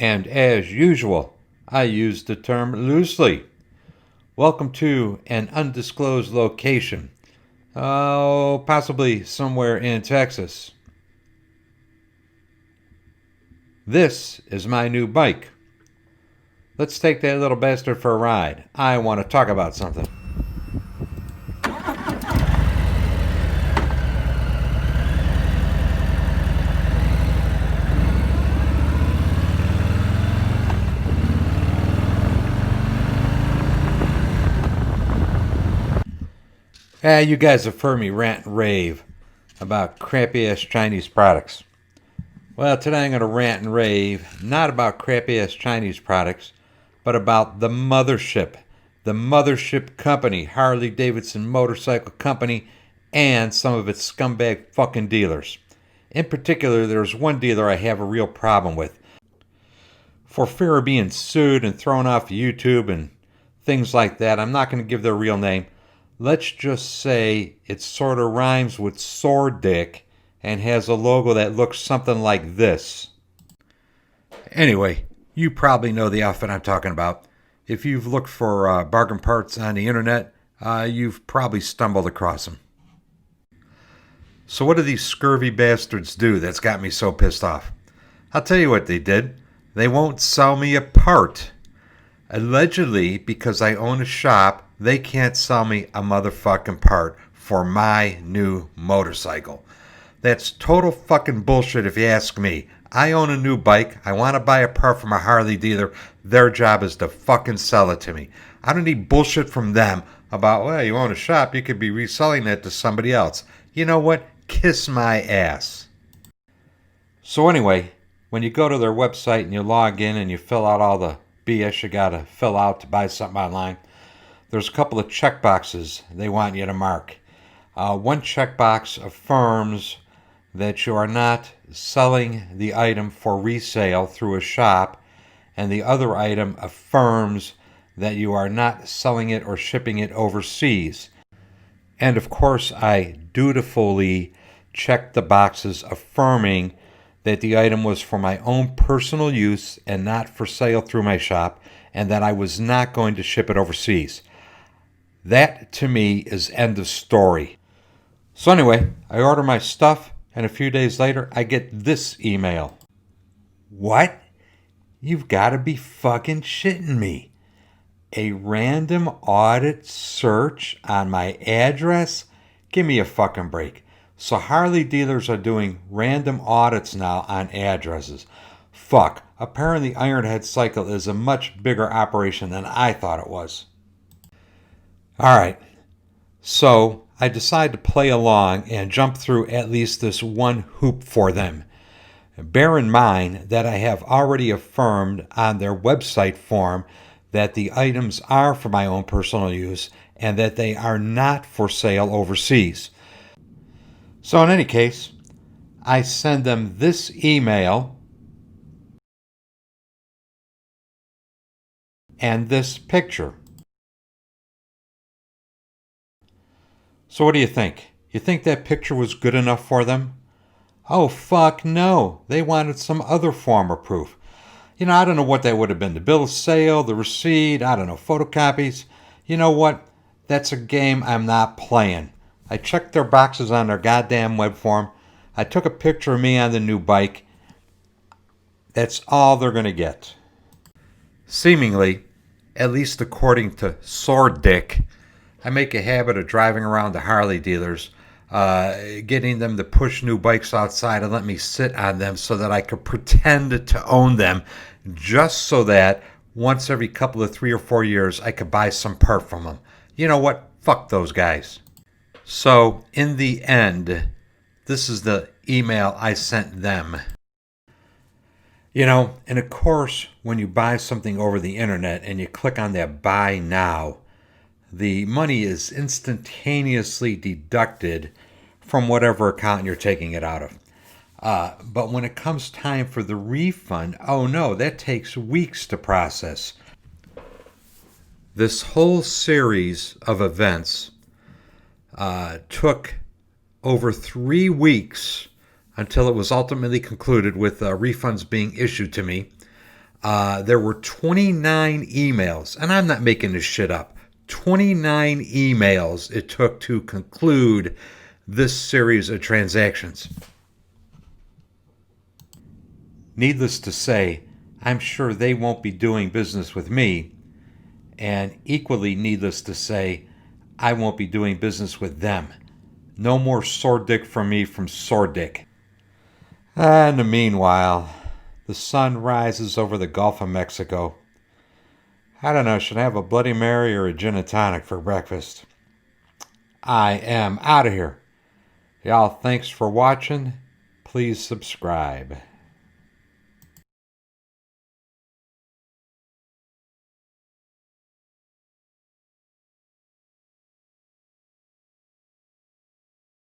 and as usual, I use the term loosely. Welcome to an undisclosed location. Oh, possibly somewhere in Texas. This is my new bike. Let's take that little bastard for a ride. I want to talk about something. You guys have heard me rant and rave about crappy-ass Chinese products. Well, today I'm going to rant and rave not about crappy-ass Chinese products, but about the mothership company, Harley Davidson Motorcycle Company, and some of its scumbag fucking dealers. In particular, there's one dealer I have a real problem with. For fear of being sued and thrown off YouTube and things like that, I'm not going to give their real name. Let's just say it sort of rhymes with Soredick and has a logo that looks something like this. Anyway, you probably know the outfit I'm talking about. If you've looked for bargain parts on the internet, you've probably stumbled across them. So what do these scurvy bastards do that's got me so pissed off? I'll tell you what they did. They won't sell me a part. Allegedly, because I own a shop, they can't sell me a motherfucking part for my new motorcycle. That's total fucking bullshit if you ask me. I own a new bike. I want to buy a part from a Harley dealer. Their job is to fucking sell it to me. I don't need bullshit from them about, well, you own a shop, you could be reselling that to somebody else. You know what? Kiss my ass. So anyway, when you go to their website and you log in and you fill out all the BS you gotta fill out to buy something online, there's a couple of checkboxes they want you to mark. One checkbox affirms that you are not selling the item for resale through a shop, and the other item affirms that you are not selling it or shipping it overseas. And of course, I dutifully checked the boxes affirming that the item was for my own personal use and not for sale through my shop, and that I was not going to ship it overseas. That, to me, is end of story. So anyway, I order my stuff, and a few days later, I get this email. What? You've got to be fucking shitting me. A random audit search on my address? Give me a fucking break. So Harley dealers are doing random audits now on addresses. Fuck. Apparently IronHeadCycle is a much bigger operation than I thought it was. Alright. So I decide to play along and jump through at least this one hoop for them. Bear in mind that I have already affirmed on their website form that the items are for my own personal use and that they are not for sale overseas. So in any case, I send them this email and this picture. So what do you think? You think that picture was good enough for them? Oh, fuck no. They wanted some other form of proof. You know, I don't know what that would have been. The bill of sale, the receipt, I don't know, photocopies. You know what? That's a game I'm not playing. I checked their boxes on their goddamn web form. I took a picture of me on the new bike. That's all they're going to get. Seemingly, at least according to Soredick, I make a habit of driving around to Harley dealers, getting them to push new bikes outside and let me sit on them so that I could pretend to own them, just so that once every couple of 3 or 4 years I could buy some part from them. You know what? Fuck those guys. So, in the end, this is the email I sent them. You know, and of course, when you buy something over the internet and you click on that buy now, the money is instantaneously deducted from whatever account you're taking it out of. But when it comes time for the refund, oh no, that takes weeks to process. This whole series of events took over 3 weeks until it was ultimately concluded with refunds being issued to me. There were 29 emails, and I'm not making this shit up. 29 emails it took to conclude this series of transactions. Needless to say, I'm sure they won't be doing business with me, and equally needless to say, I won't be doing business with them. No more Soredick from me from Soredick. In the meanwhile, the sun rises over the Gulf of Mexico. I don't know, should I have a Bloody Mary or a gin and tonic for breakfast? I am out of here. Y'all, thanks for watching. Please subscribe.